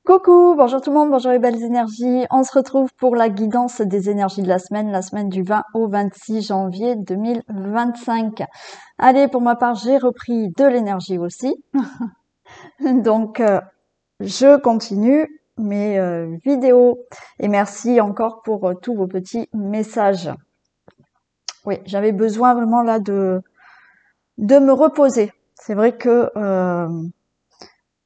Coucou, bonjour tout le monde, bonjour les belles énergies. On se retrouve pour la guidance des énergies de la semaine du 20 au 26 janvier 2025. Allez, pour ma part, j'ai repris de l'énergie aussi. Donc, je continue mes vidéos. Et merci encore pour tous vos petits messages. Oui, j'avais besoin vraiment là de me reposer. C'est vrai que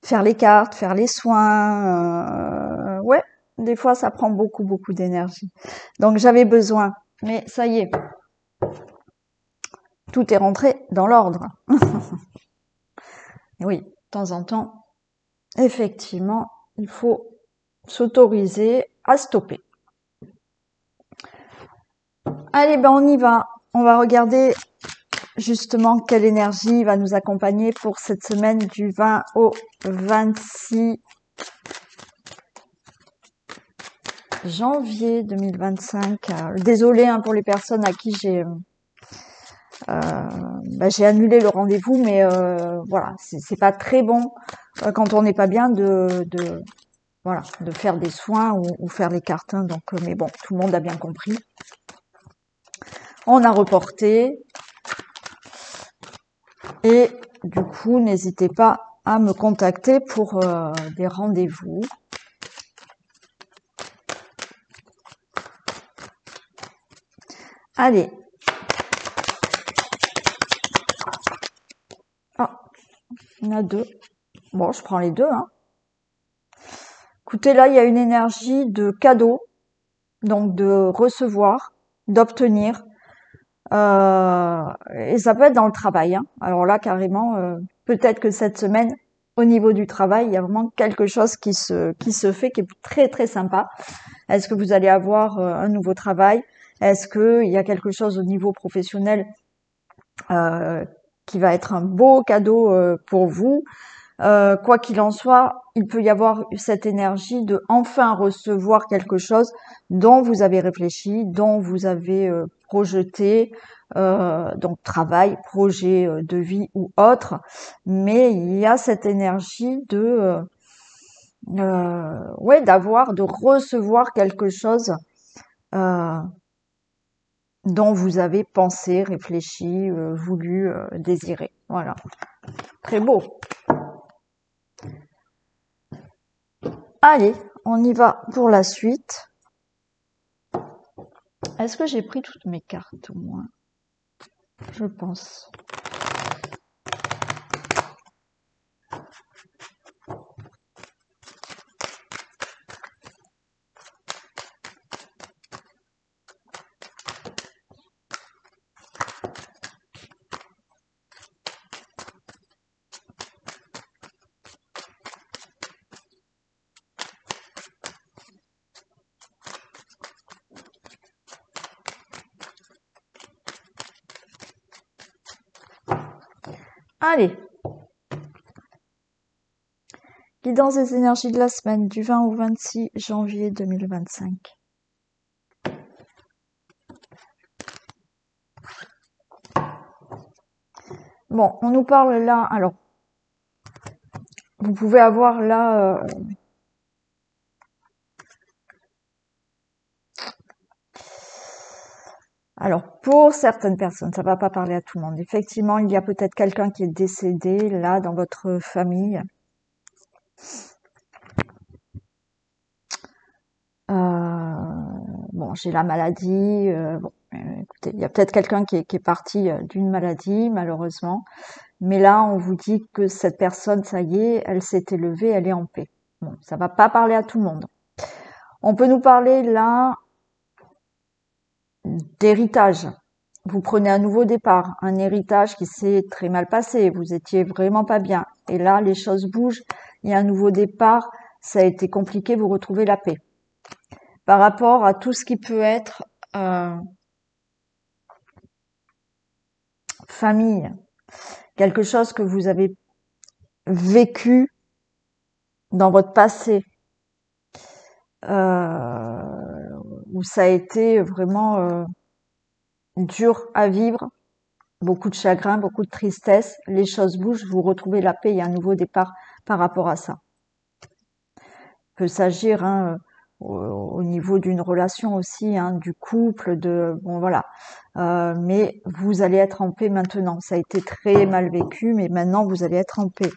faire les cartes, faire les soins, ouais, des fois ça prend beaucoup d'énergie. Donc j'avais besoin, mais ça y est, tout est rentré dans l'ordre. Et oui, de temps en temps, effectivement, il faut s'autoriser à stopper. Allez, ben on y va. On va regarder justement quelle énergie va nous accompagner pour cette semaine du 20 au 26 janvier 2025. Désolée pour les personnes à qui j'ai annulé le rendez-vous, mais voilà, c'est pas très bon quand on n'est pas bien voilà, de faire des soins ou faire les cartes. Hein. Donc, mais bon, tout le monde a bien compris. On a reporté et du coup, n'hésitez pas à me contacter pour des rendez-vous. Allez. Ah, il y en a deux. Bon, je prends les deux. Hein. Écoutez, là, il y a une énergie de cadeau, donc de recevoir, d'obtenir. Et ça peut être dans le travail. Hein. Alors là, carrément, peut-être que cette semaine, au niveau du travail, il y a vraiment quelque chose qui se fait, qui est très sympa. Est-ce que vous allez avoir un nouveau travail? Est-ce qu'il y a quelque chose au niveau professionnel qui va être un beau cadeau pour vous? Quoi qu'il en soit, il peut y avoir cette énergie de enfin recevoir quelque chose dont vous avez réfléchi, dont vous avez projeté, donc travail, projet de vie ou autre. Mais il y a cette énergie ouais, de recevoir quelque chose euh, dont vous avez pensé, réfléchi, voulu, désiré. Voilà, très beau. Allez, on y va pour la suite. Est-ce que j'ai pris toutes mes cartes au moins? Je pense. Allez. Guidance des énergies de la semaine du 20 au 26 janvier 2025. Bon, on nous parle là, alors, vous pouvez avoir là... alors, pour certaines personnes, ça va pas parler à tout le monde. Effectivement, il y a peut-être quelqu'un qui est décédé là dans votre famille. Bon, j'ai la maladie. Bon, écoutez, il y a peut-être quelqu'un qui est parti d'une maladie, malheureusement. Mais là, on vous dit que cette personne, ça y est, elle s'est élevée, elle est en paix. Bon, ça va pas parler à tout le monde. On peut nous parler là d'héritage. Vous prenez un nouveau départ, un héritage qui s'est très mal passé, vous étiez vraiment pas bien. Et là, les choses bougent, il y a un nouveau départ, ça a été compliqué, vous retrouvez la paix. Par rapport à tout ce qui peut être famille, quelque chose que vous avez vécu dans votre passé, où ça a été vraiment dur à vivre, beaucoup de chagrin, beaucoup de tristesse, les choses bougent, vous retrouvez la paix, il y a un nouveau départ par rapport à ça. Peut s'agir au niveau d'une relation aussi, du couple, bon voilà. Mais vous allez être en paix maintenant. Ça a été très mal vécu, mais maintenant vous allez être en paix.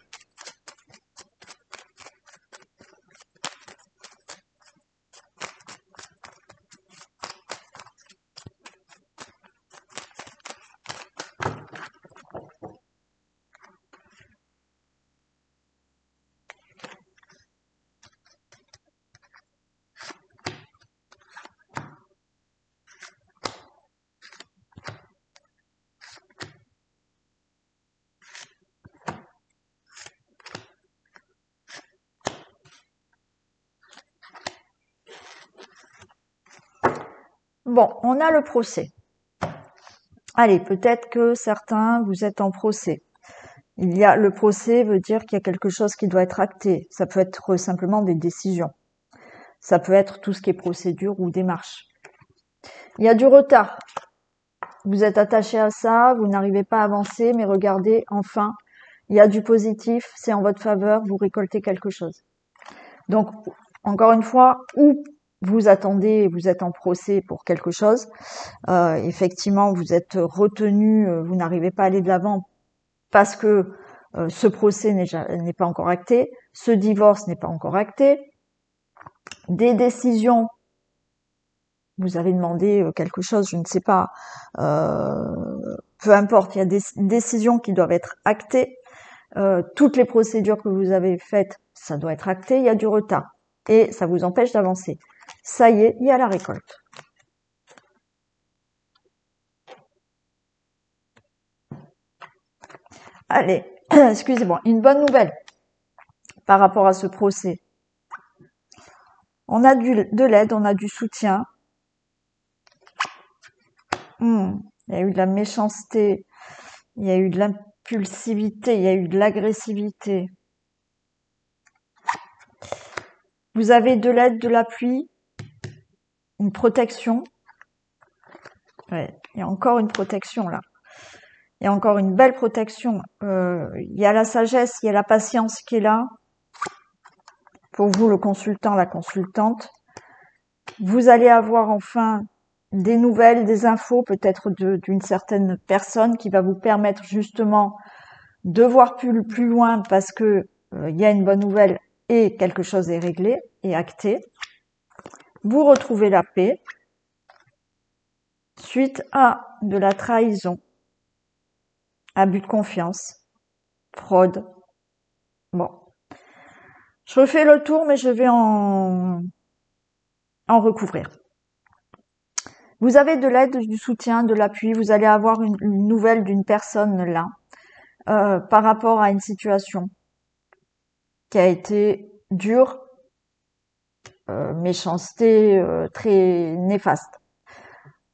Bon, on a le procès. Allez, peut-être que certains, vous êtes en procès. Le procès veut dire qu'il y a quelque chose qui doit être acté. Ça peut être simplement des décisions. Ça peut être tout ce qui est procédure ou démarche. Il y a du retard. Vous êtes attaché à ça, vous n'arrivez pas à avancer, mais regardez, enfin, il y a du positif, c'est en votre faveur, vous récoltez quelque chose. Donc, encore une fois, ou vous attendez, vous êtes en procès pour quelque chose, effectivement, vous êtes retenu, vous n'arrivez pas à aller de l'avant parce que ce procès n'est pas encore acté, ce divorce n'est pas encore acté, des décisions, vous avez demandé quelque chose, je ne sais pas, peu importe, il y a des décisions qui doivent être actées, toutes les procédures que vous avez faites, ça doit être acté, il y a du retard et ça vous empêche d'avancer. Ça y est, il y a la récolte. Allez, excusez-moi, une bonne nouvelle par rapport à ce procès. On a de l'aide, on a du soutien. Il y a eu de la méchanceté, il y a eu de l'impulsivité, il y a eu de l'agressivité. Vous avez de l'aide, de l'appui, une protection. Ouais, il y a encore une protection là. Il y a encore une belle protection. Il y a la sagesse, il y a la patience qui est là. Pour vous, le consultant, la consultante. Vous allez avoir enfin des nouvelles, des infos, peut-être d'une certaine personne qui va vous permettre justement de voir plus loin parce que il y a une bonne nouvelle et quelque chose est réglé et acté. Vous retrouvez la paix suite à de la trahison, abus de confiance, fraude. Bon. Je refais le tour, mais je vais en recouvrir. Vous avez de l'aide, du soutien, de l'appui. Vous allez avoir une nouvelle d'une personne là par rapport à une situation qui a été dure, méchanceté, très néfaste.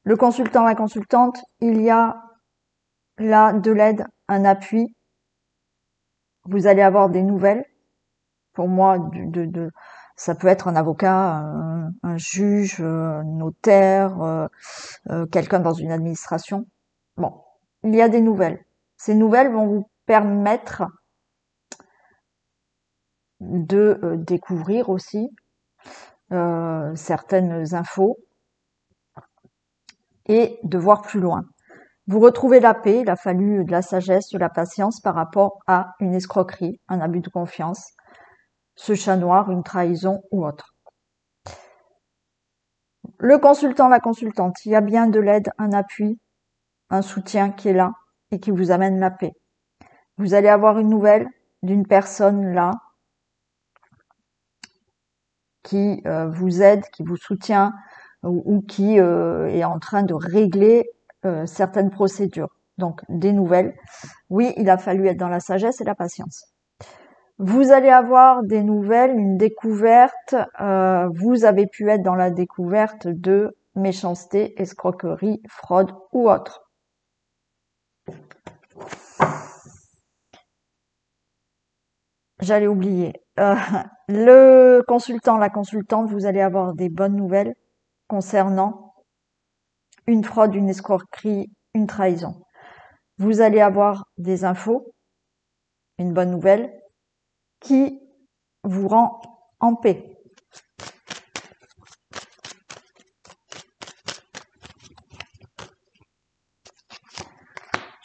Le consultant, la consultante, il y a là de l'aide, un appui. Vous allez avoir des nouvelles. Pour moi, ça peut être un avocat, un juge, un notaire, quelqu'un dans une administration. Bon, il y a des nouvelles. Ces nouvelles vont vous permettre de découvrir aussi certaines infos et de voir plus loin. Vous retrouvez la paix, il a fallu de la sagesse, de la patience par rapport à une escroquerie, un abus de confiance, ce chat noir, une trahison ou autre. Le consultant, la consultante, il y a bien de l'aide, un appui, un soutien qui est là et qui vous amène la paix. Vous allez avoir une nouvelle d'une personne là qui vous aide, qui vous soutient ou qui est en train de régler certaines procédures. Donc des nouvelles. Oui, il a fallu être dans la sagesse et la patience. Vous allez avoir des nouvelles, une découverte. Vous avez pu être dans la découverte de méchanceté, escroquerie, fraude ou autre. J'allais oublier. Le consultant, la consultante, vous allez avoir des bonnes nouvelles concernant une fraude, une escroquerie, une trahison. Vous allez avoir des infos, une bonne nouvelle, qui vous rend en paix.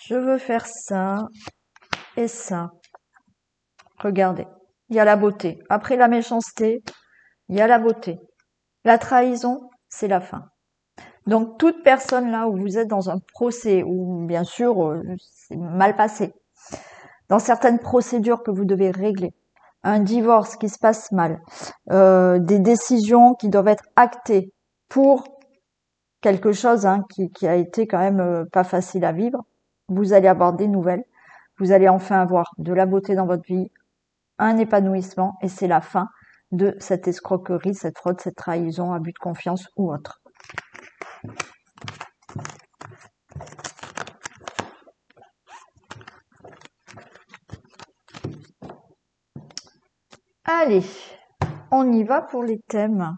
je veux faire ça et ça. Regardez, il y a la beauté. Après la méchanceté, il y a la beauté. La trahison, c'est la fin. Donc, toute personne là où vous êtes dans un procès, où bien sûr, c'est mal passé, dans certaines procédures que vous devez régler, un divorce qui se passe mal, des décisions qui doivent être actées pour quelque chose qui a été quand même pas facile à vivre, vous allez avoir des nouvelles, vous allez enfin avoir de la beauté dans votre vie, un épanouissement, et c'est la fin de cette escroquerie, cette fraude, cette trahison, abus de confiance ou autre. Allez, on y va pour les thèmes.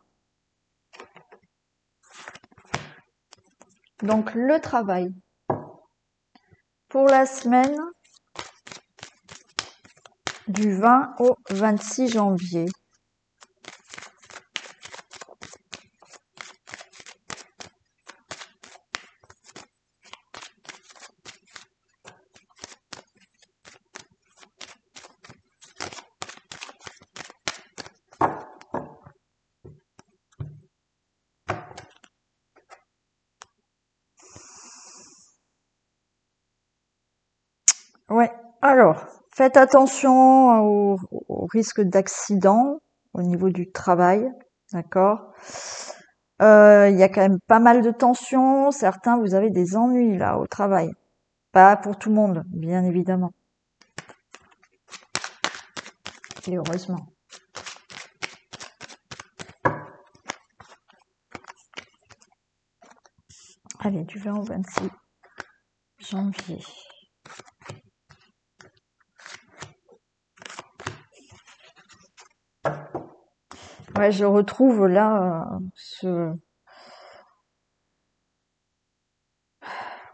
Donc, le travail. Pour la semaine du 20 au 26 janvier. Ouais, alors, faites attention au risque d'accident au niveau du travail, d'accord? Il y a quand même pas mal de tensions. Certains, vous avez des ennuis là au travail. Pas pour tout le monde, bien évidemment. Et heureusement. Allez, du 20 au 26 janvier. Ouais, je retrouve là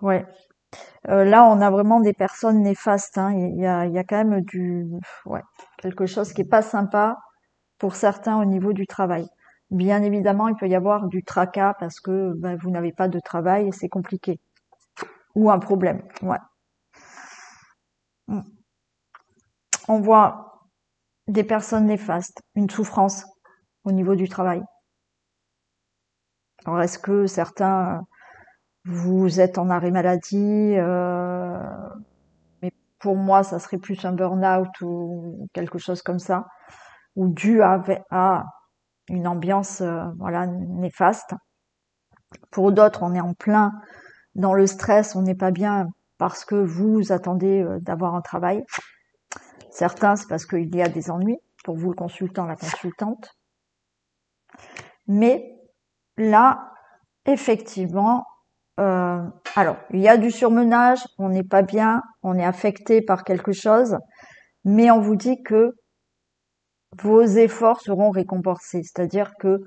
ouais. Là, on a vraiment des personnes néfastes. Il y a quand même ouais, quelque chose qui est pas sympa pour certains au niveau du travail. Bien évidemment, il peut y avoir du tracas parce que vous n'avez pas de travail et c'est compliqué. Ou un problème, ouais. On voit des personnes néfastes, une souffrance au niveau du travail. Alors, est-ce que certains, vous êtes en arrêt maladie, mais pour moi, ça serait plus un burn-out ou quelque chose comme ça, ou dû à une ambiance voilà, néfaste. Pour d'autres, on est en plein dans le stress, on n'est pas bien parce que vous attendez d'avoir un travail. Certains, c'est parce qu'il y a des ennuis, pour vous le consultant, la consultante. Mais là, effectivement, alors, il y a du surmenage, on n'est pas bien, on est affecté par quelque chose, mais on vous dit que vos efforts seront récompensés. C'est-à-dire que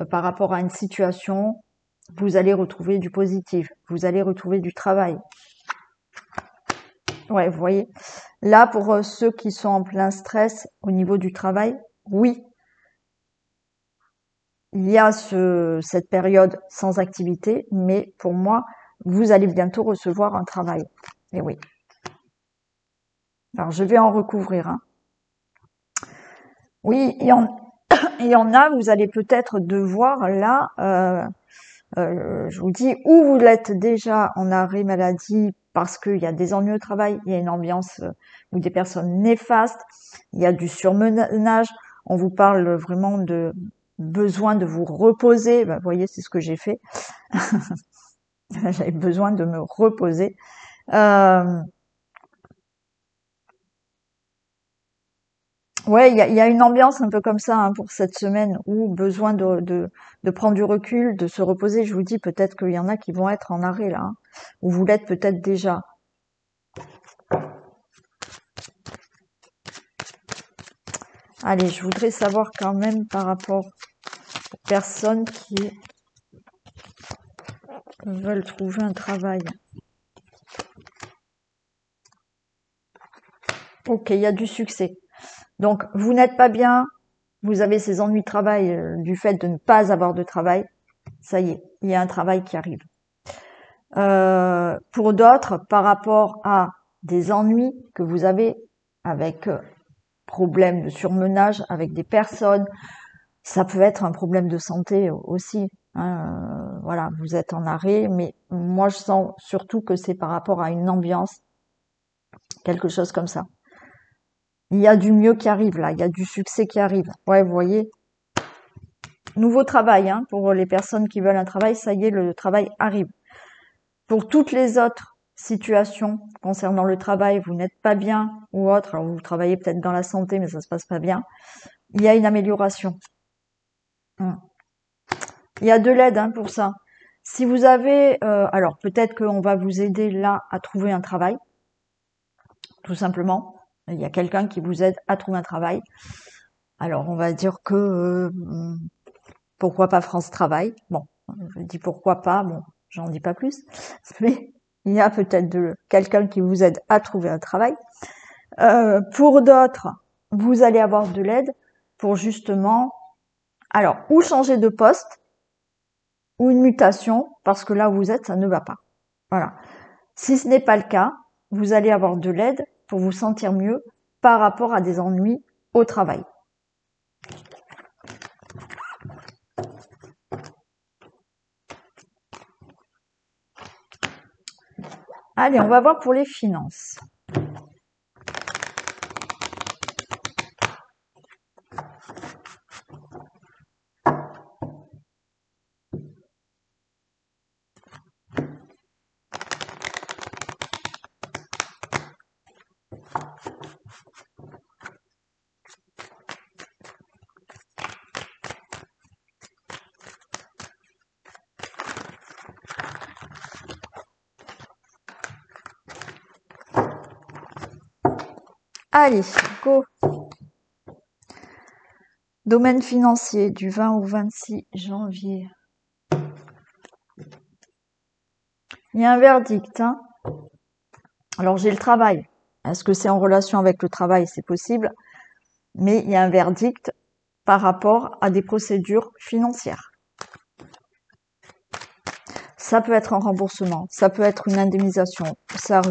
par rapport à une situation, vous allez retrouver du positif, vous allez retrouver du travail. Ouais, vous voyez. Là, pour ceux qui sont en plein stress au niveau du travail, oui, il y a cette période sans activité, mais pour moi, vous allez bientôt recevoir un travail. Et oui. Alors, je vais en recouvrir. Oui, il y en a, vous allez peut-être devoir, là, je vous dis, ou vous l'êtes déjà en arrêt maladie parce qu'il y a des ennuis au travail, il y a une ambiance ou des personnes néfastes, il y a du surmenage, on vous parle vraiment de besoin de vous reposer. Vous voyez, c'est ce que j'ai fait. J'avais besoin de me reposer. Ouais, il y a une ambiance un peu comme ça pour cette semaine, où besoin de prendre du recul, de se reposer. Je vous dis, peut-être qu'il y en a qui vont être en arrêt là, ou vous l'êtes peut-être déjà. Allez, je voudrais savoir quand même par rapport aux personnes qui veulent trouver un travail. Ok, il y a du succès. Donc, vous n'êtes pas bien, vous avez ces ennuis de travail du fait de ne pas avoir de travail. Ça y est, il y a un travail qui arrive. Pour d'autres, par rapport à des ennuis que vous avez avec problèmes de surmenage avec des personnes, ça peut être un problème de santé aussi. Hein, voilà, vous êtes en arrêt, mais moi je sens surtout que c'est par rapport à une ambiance, quelque chose comme ça. Il y a du mieux qui arrive là, il y a du succès qui arrive. Ouais, vous voyez. Nouveau travail, hein, pour les personnes qui veulent un travail, ça y est, le travail arrive. Pour toutes les autres situations concernant le travail, vous n'êtes pas bien ou autre, alors vous travaillez peut-être dans la santé, mais ça se passe pas bien, il y a une amélioration. Il y a de l'aide, hein, pour ça. Si vous avez, alors peut-être qu'on va vous aider là à trouver un travail, tout simplement. Il y a quelqu'un qui vous aide à trouver un travail. Alors on va dire que pourquoi pas France Travail. Bon, je dis pourquoi pas, bon, j'en dis pas plus. Mais il y a peut-être quelqu'un qui vous aide à trouver un travail. Pour d'autres, vous allez avoir de l'aide pour justement, alors, ou changer de poste, ou une mutation, parce que là où vous êtes, ça ne va pas. Voilà. Si ce n'est pas le cas, vous allez avoir de l'aide pour vous sentir mieux par rapport à des ennuis au travail. Allez, on va voir pour les finances. Allez, go. Domaine financier du 20 au 26 janvier. Il y a un verdict. Hein. Alors j'ai le travail. Est-ce que c'est en relation avec le travail? C'est possible. Mais il y a un verdict par rapport à des procédures financières. Ça peut être un remboursement, ça peut être une indemnisation, ça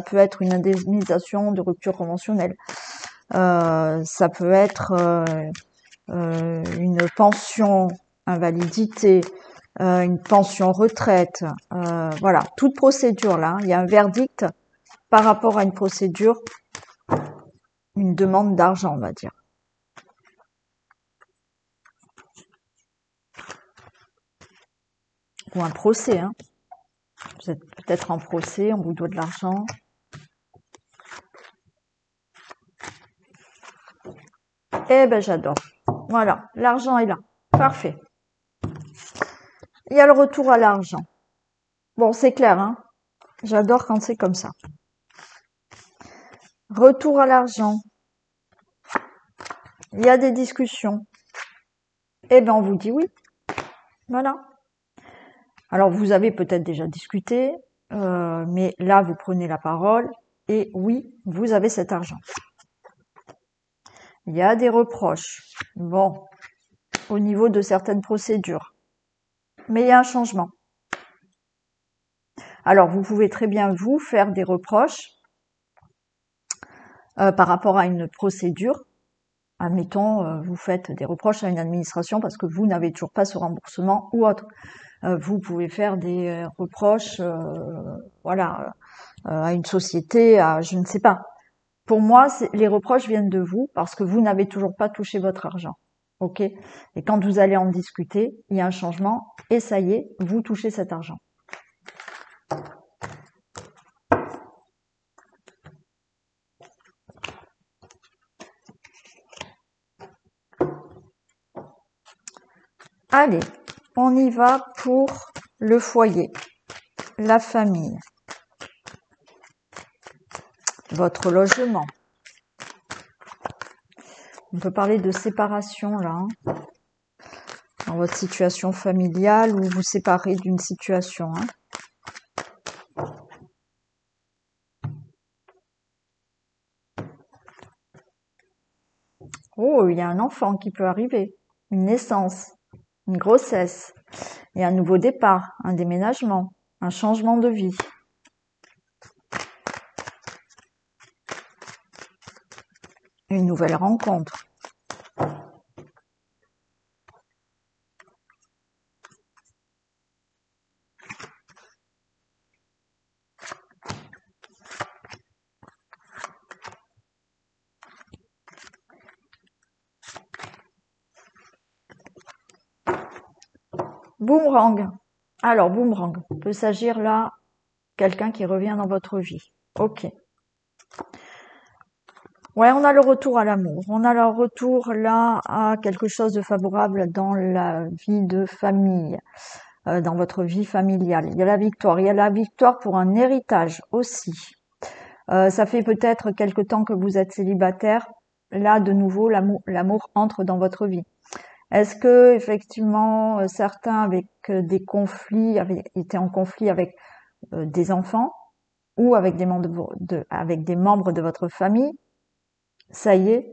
peut être une indemnisation de rupture conventionnelle, ça peut être une pension invalidité, une pension retraite, voilà, toute procédure là, il y a un verdict par rapport à une procédure, une demande d'argent, on va dire. Ou un procès, hein. Vous êtes peut-être en procès, on vous doit de l'argent. Eh ben j'adore. Voilà, l'argent est là. Parfait. Il y a le retour à l'argent. Bon, c'est clair, hein. J'adore quand c'est comme ça. Retour à l'argent. Il y a des discussions. Eh ben on vous dit oui. Voilà. Alors vous avez peut-être déjà discuté, mais là vous prenez la parole et oui, vous avez cet argent. Il y a des reproches. Bon, au niveau de certaines procédures. Mais il y a un changement. Alors, vous pouvez très bien, vous, faire des reproches par rapport à une procédure. Admettons, vous faites des reproches à une administration parce que vous n'avez toujours pas ce remboursement ou autre. Vous pouvez faire des reproches voilà, à une société, à je ne sais pas. Pour moi, les reproches viennent de vous parce que vous n'avez toujours pas touché votre argent. Ok? Et quand vous allez en discuter, il y a un changement et ça y est, vous touchez cet argent. Allez, on y va pour le foyer, la famille, votre logement. On peut parler de séparation là, hein, dans votre situation familiale ou vous séparez d'une situation. Hein. Oh, il y a un enfant qui peut arriver, une naissance, une grossesse, et un nouveau départ, un déménagement. un changement de vie. Une nouvelle rencontre. Boomerang. Alors, boomerang, peut s'agir là quelqu'un qui revient dans votre vie. Ok. Ouais, on a le retour à l'amour. On a le retour là à quelque chose de favorable dans la vie de famille, dans votre vie familiale. Il y a la victoire. Il y a la victoire pour un héritage aussi. Ça fait peut-être quelque temps que vous êtes célibataire. Là, de nouveau, l'amour entre dans votre vie. Est-ce que effectivement certains avec des conflits avaient été en conflit avec des enfants ou avec des membres de votre famille? Ça y est,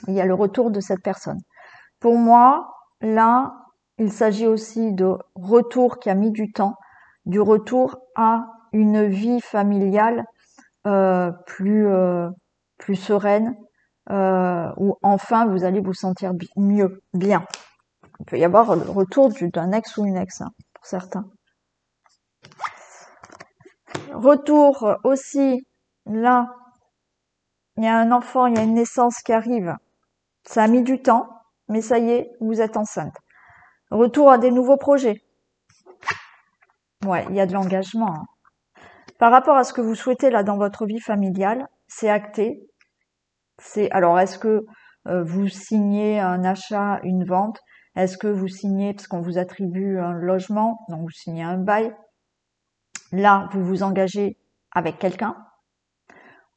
il y a le retour de cette personne. Pour moi, là, il s'agit aussi de retour qui a mis du temps, du retour à une vie familiale plus sereine, où enfin vous allez vous sentir mieux, bien. Il peut y avoir le retour d'un ex ou une ex, hein, pour certains. Retour aussi, là, il y a un enfant, il y a une naissance qui arrive. Ça a mis du temps, mais ça y est, vous êtes enceinte. Retour à des nouveaux projets. Ouais, il y a de l'engagement, hein. Par rapport à ce que vous souhaitez là dans votre vie familiale, c'est acté. Alors, est-ce que vous signez un achat, une vente? Est-ce que vous signez parce qu'on vous attribue un logement, donc vous signez un bail? Là, vous vous engagez avec quelqu'un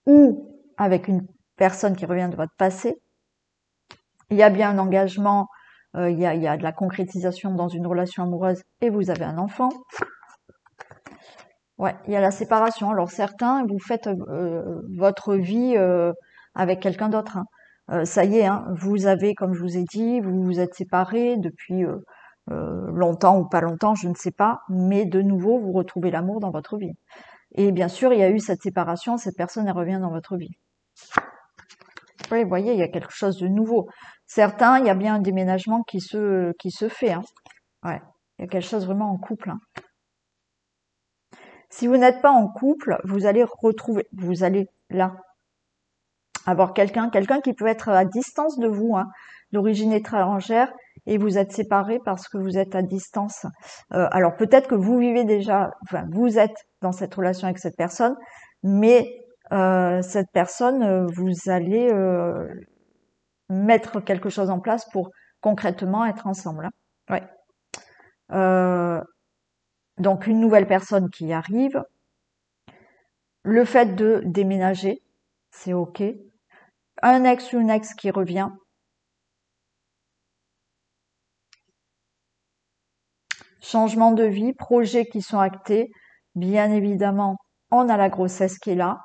ou avec une personne qui revient de votre passé. Il y a bien un engagement, il y a de la concrétisation dans une relation amoureuse et vous avez un enfant. Ouais, il y a la séparation. Alors certains, vous faites votre vie avec quelqu'un d'autre, hein. Ça y est, hein, vous avez, comme je vous ai dit, vous vous êtes séparés depuis longtemps ou pas longtemps, je ne sais pas, mais de nouveau, vous retrouvez l'amour dans votre vie. Et bien sûr, il y a eu cette séparation, cette personne, elle revient dans votre vie. Oui, vous voyez, il y a quelque chose de nouveau. Certains, il y a bien un déménagement qui se fait, hein. Ouais, il y a quelque chose vraiment en couple, hein. Si vous n'êtes pas en couple, vous allez là avoir quelqu'un qui peut être à distance de vous, hein, d'origine étrangère, et vous êtes séparés parce que vous êtes à distance. Alors peut-être que vous vivez déjà, enfin vous êtes dans cette relation avec cette personne, mais cette personne, vous allez mettre quelque chose en place pour concrètement être ensemble, hein. Ouais. Donc une nouvelle personne qui arrive. Le fait de déménager, c'est ok. Un ex ou une ex qui revient. Changement de vie, projets qui sont actés. Bien évidemment, on a la grossesse qui est là.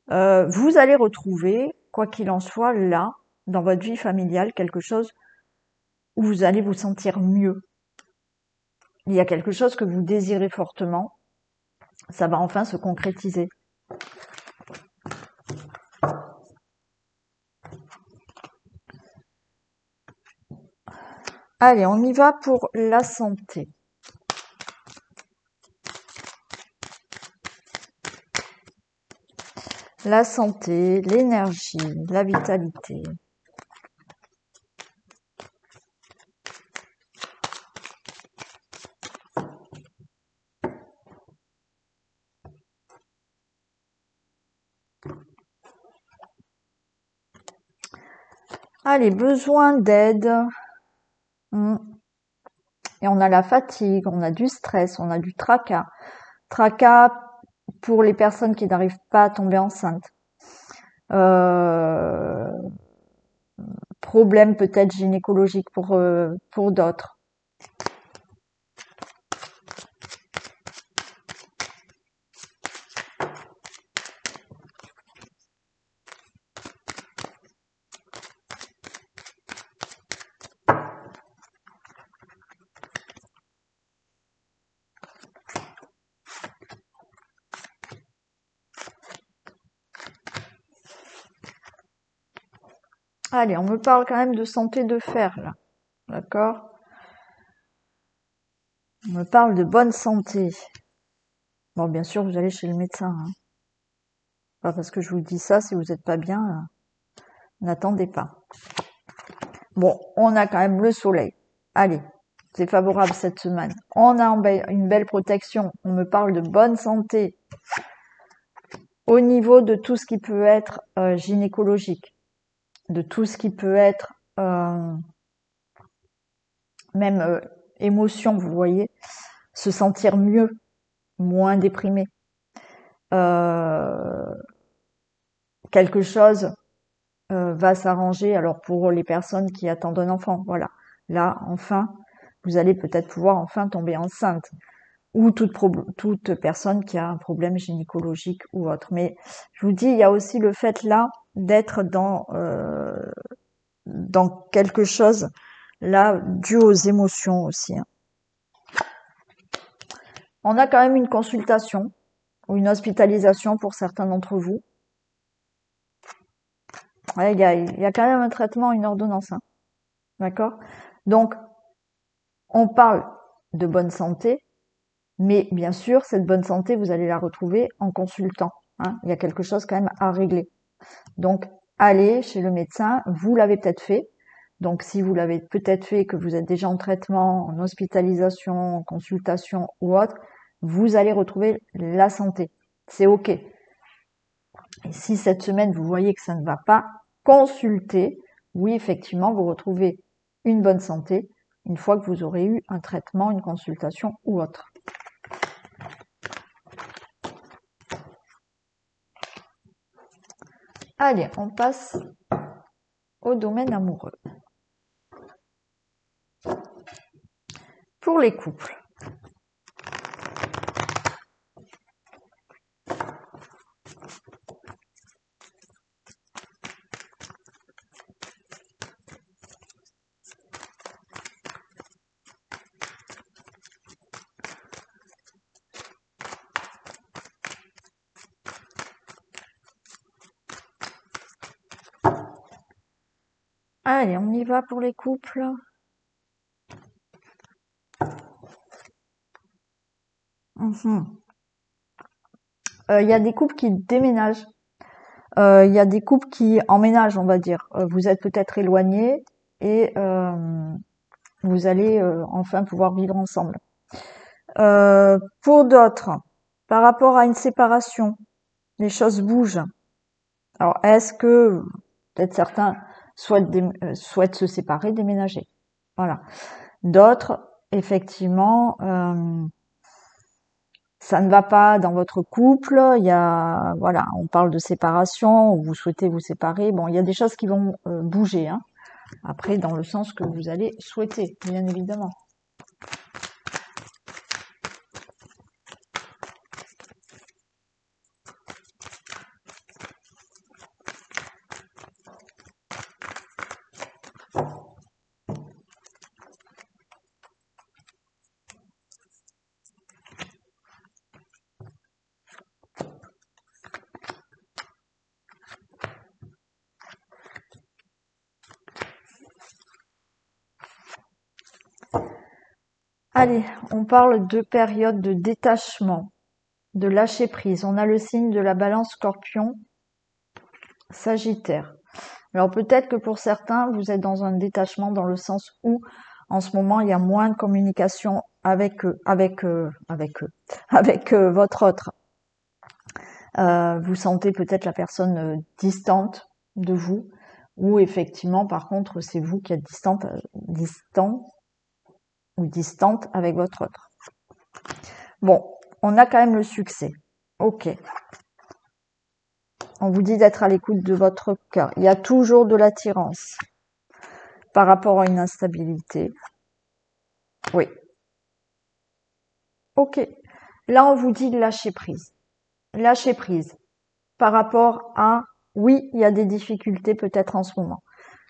Vous allez retrouver, quoi qu'il en soit, là, dans votre vie familiale, quelque chose où vous allez vous sentir mieux. Il y a quelque chose que vous désirez fortement. Ça va enfin se concrétiser. Allez, on y va pour la santé. La santé, l'énergie, la vitalité. Allez, besoin d'aide. Et on a la fatigue, on a du stress, on a du tracas. Tracas pour les personnes qui n'arrivent pas à tomber enceinte. Problème peut-être gynécologique pour d'autres. Allez, on me parle quand même de santé de fer, là. D'accord? On me parle de bonne santé. Bon, bien sûr, vous allez chez le médecin, hein. Pas parce que je vous dis ça, si vous n'êtes pas bien, n'attendez pas. Bon, on a quand même le soleil. Allez, c'est favorable cette semaine. On a une belle protection. On me parle de bonne santé au niveau de tout ce qui peut être gynécologique, de tout ce qui peut être même émotion, vous voyez, se sentir mieux, moins déprimé. Quelque chose va s'arranger. Alors pour les personnes qui attendent un enfant, voilà. Là, enfin, vous allez peut-être pouvoir enfin tomber enceinte. Ou toute personne qui a un problème gynécologique ou autre. Mais je vous dis, il y a aussi le fait là d'être dans quelque chose là dû aux émotions aussi, hein. On a quand même une consultation ou une hospitalisation pour certains d'entre vous. Ouais, il y a quand même un traitement, une ordonnance, hein. D'accord? Donc, on parle de bonne santé, mais bien sûr, cette bonne santé, vous allez la retrouver en consultant, hein. Il y a quelque chose quand même à régler. Donc, allez chez le médecin, vous l'avez peut-être fait. Donc, si vous l'avez peut-être fait, que vous êtes déjà en traitement, en hospitalisation, en consultation ou autre, vous allez retrouver la santé. C'est OK. Et si cette semaine, vous voyez que ça ne va pas, consultez. Oui, effectivement, vous retrouvez une bonne santé une fois que vous aurez eu un traitement, une consultation ou autre. Allez, on passe au domaine amoureux. Pour les couples. Allez, on y va pour les couples. Il y a des couples qui déménagent. Il y a des couples qui emménagent, on va dire. Vous êtes peut-être éloignés et vous allez enfin pouvoir vivre ensemble. Pour d'autres, par rapport à une séparation, les choses bougent. Alors, est-ce que peut-être certains souhaitent se séparer, déménager? Voilà. D'autres, effectivement, ça ne va pas dans votre couple. Il y a, voilà, on parle de séparation, ou vous souhaitez vous séparer. Bon, il y a des choses qui vont bouger, hein. Après, dans le sens que vous allez souhaiter, bien évidemment. Allez, on parle de période de détachement, de lâcher prise. On a le signe de la balance Scorpion, Sagittaire. Alors peut-être que pour certains, vous êtes dans un détachement dans le sens où en ce moment, il y a moins de communication avec votre autre. Vous sentez peut-être la personne distante de vous, ou effectivement, par contre, c'est vous qui êtes distant ou distante avec votre autre. Bon, on a quand même le succès. Ok. On vous dit d'être à l'écoute de votre cœur. Il y a toujours de l'attirance par rapport à une instabilité. Oui. Ok. Là, on vous dit de lâcher prise. Lâcher prise par rapport à, oui, il y a des difficultés peut-être en ce moment.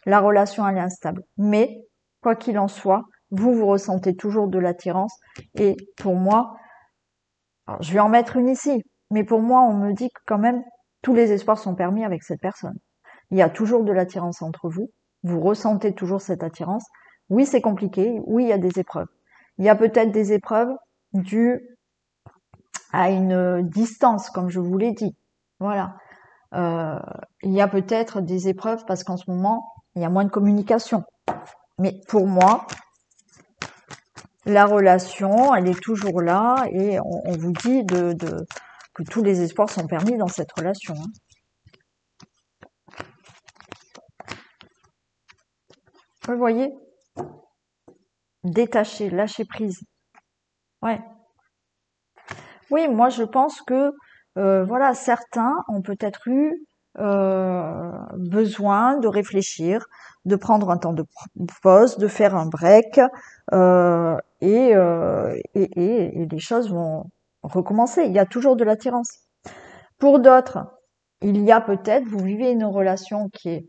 La relation, elle est instable. Mais, quoi qu'il en soit, vous ressentez toujours de l'attirance. Et pour moi, alors, je vais en mettre une ici, mais pour moi, on me dit que quand même, tous les espoirs sont permis avec cette personne. Il y a toujours de l'attirance entre vous. Vous ressentez toujours cette attirance. Oui, c'est compliqué. Oui, il y a des épreuves. Il y a peut-être des épreuves dues à une distance, comme je vous l'ai dit. Voilà. Il y a peut-être des épreuves parce qu'en ce moment, il y a moins de communication. Mais pour moi, la relation, elle est toujours là et on vous dit que tous les espoirs sont permis dans cette relation. Hein. Vous voyez? Détacher, lâcher prise. Ouais. Oui, moi je pense que voilà, certains ont peut-être eu besoin de réfléchir, de prendre un temps de pause, de faire un break, et les choses vont recommencer. Il y a toujours de l'attirance. Pour d'autres, il y a peut-être, vous vivez une relation qui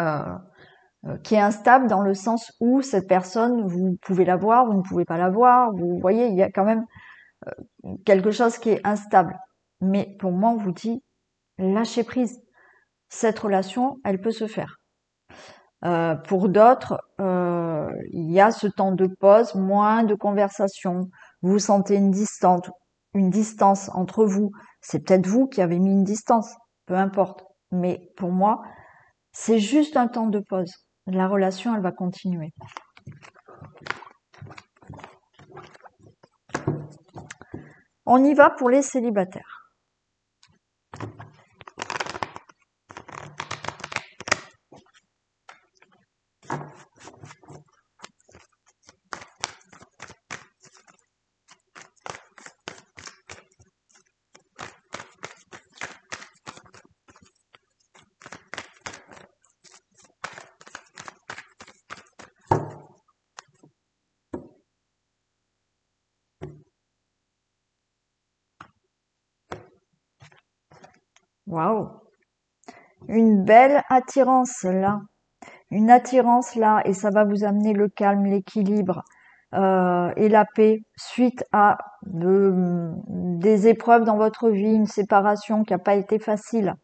est instable dans le sens où cette personne, vous pouvez la voir, vous ne pouvez pas la voir. Vous voyez, il y a quand même quelque chose qui est instable. Mais pour moi, on vous dit, lâchez prise. Cette relation, elle peut se faire. Pour d'autres, il y a ce temps de pause, moins de conversation. Vous sentez une distance entre vous. C'est peut-être vous qui avez mis une distance, peu importe. Mais pour moi, c'est juste un temps de pause. La relation, elle va continuer. On y va pour les célibataires. Waouh! Une belle attirance là. Une attirance là, et ça va vous amener le calme, l'équilibre et la paix suite à des épreuves dans votre vie, une séparation qui n'a pas été facile.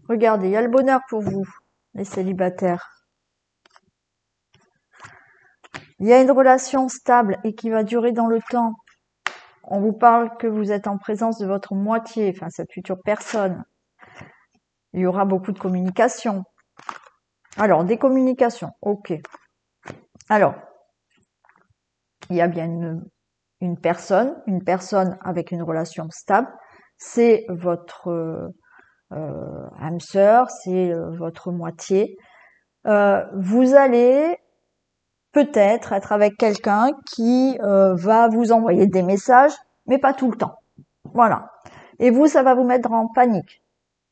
Regardez, il y a le bonheur pour vous, les célibataires. Il y a une relation stable et qui va durer dans le temps. On vous parle que vous êtes en présence de votre moitié, enfin cette future personne. Il y aura beaucoup de communication. Alors, des communications, ok. Alors, il y a bien une personne avec une relation stable. C'est votre âme sœur, c'est votre moitié. Vous allez peut-être être avec quelqu'un qui va vous envoyer des messages, mais pas tout le temps. Voilà. Et vous, ça va vous mettre en panique.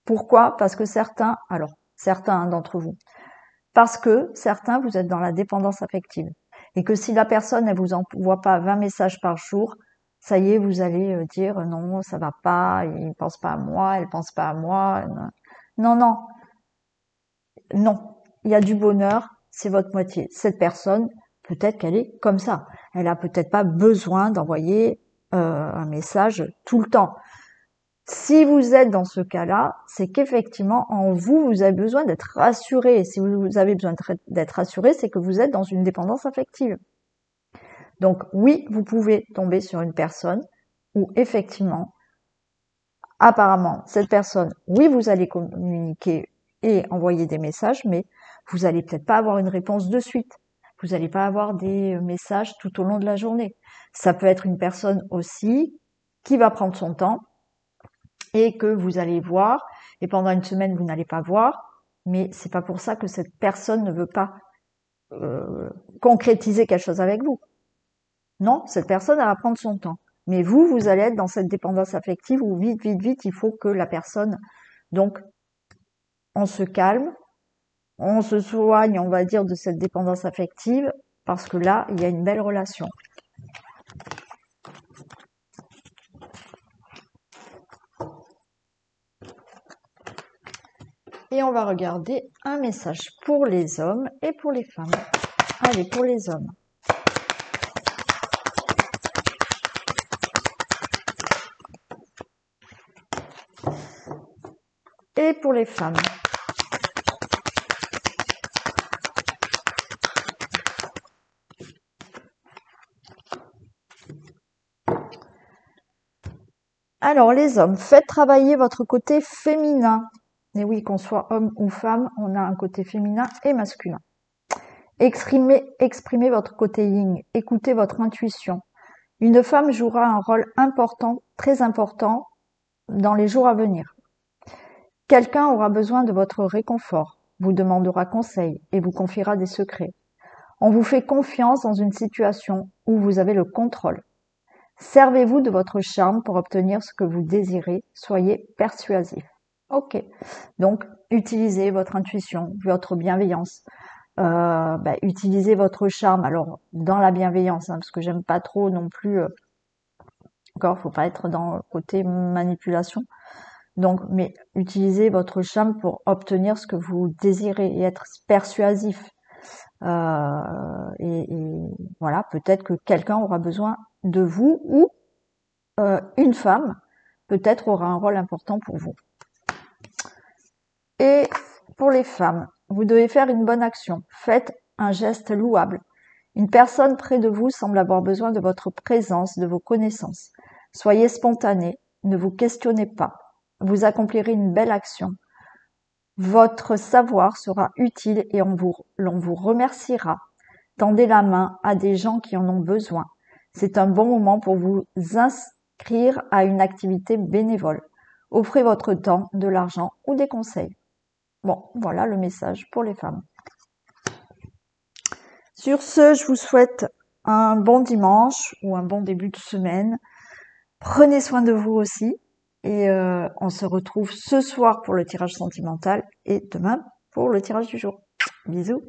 Pourquoi? Parce que certains d'entre vous, parce que certains, vous êtes dans la dépendance affective. Et que si la personne, elle vous envoie pas 20 messages par jour, ça y est, vous allez dire non, ça va pas, il pense pas à moi, elle pense pas à moi. Non, non, non. Il y a du bonheur, c'est votre moitié. Cette personne, peut-être qu'elle est comme ça. Elle a peut-être pas besoin d'envoyer un message tout le temps. Si vous êtes dans ce cas-là, c'est qu'effectivement, en vous, vous avez besoin d'être rassuré. Si vous avez besoin d'être rassuré, c'est que vous êtes dans une dépendance affective. Donc oui, vous pouvez tomber sur une personne où effectivement, apparemment, cette personne, oui, vous allez communiquer et envoyer des messages, mais vous n'allez peut-être pas avoir une réponse de suite. Vous n'allez pas avoir des messages tout au long de la journée. Ça peut être une personne aussi qui va prendre son temps et que vous allez voir, et pendant une semaine, vous n'allez pas voir, mais c'est pas pour ça que cette personne ne veut pas concrétiser quelque chose avec vous. Non, cette personne, elle va prendre son temps. Mais vous allez être dans cette dépendance affective où vite, vite, vite, il faut que la personne, donc, on se calme, on se soigne, on va dire, de cette dépendance affective, parce que là, il y a une belle relation. Et on va regarder un message pour les hommes et pour les femmes. Allez, pour les hommes. Et pour les femmes. Alors, les hommes, faites travailler votre côté féminin. Et oui, qu'on soit homme ou femme, on a un côté féminin et masculin. Exprimez votre côté yin. Écoutez votre intuition. Une femme jouera un rôle important, très important, dans les jours à venir. Quelqu'un aura besoin de votre réconfort, vous demandera conseil et vous confiera des secrets. On vous fait confiance dans une situation où vous avez le contrôle. Servez-vous de votre charme pour obtenir ce que vous désirez. Soyez persuasif. Ok. Donc, utilisez votre intuition, votre bienveillance. Utilisez votre charme. Alors, dans la bienveillance, parce que j'aime pas trop non plus. Encore, faut pas être dans le côté manipulation. Donc, mais utilisez votre charme pour obtenir ce que vous désirez et être persuasif. Et voilà, peut-être que quelqu'un aura besoin de vous ou une femme peut-être aura un rôle important pour vous. Et pour les femmes, vous devez faire une bonne action. Faites un geste louable. Une personne près de vous semble avoir besoin de votre présence, de vos connaissances. Soyez spontané, ne vous questionnez pas. Vous accomplirez une belle action. Votre savoir sera utile et l'on vous remerciera. Tendez la main à des gens qui en ont besoin. C'est un bon moment pour vous inscrire à une activité bénévole. Offrez votre temps, de l'argent ou des conseils. Bon, voilà le message pour les femmes. Sur ce, je vous souhaite un bon dimanche ou un bon début de semaine. Prenez soin de vous aussi. Et on se retrouve ce soir pour le tirage sentimental et demain pour le tirage du jour. Bisous.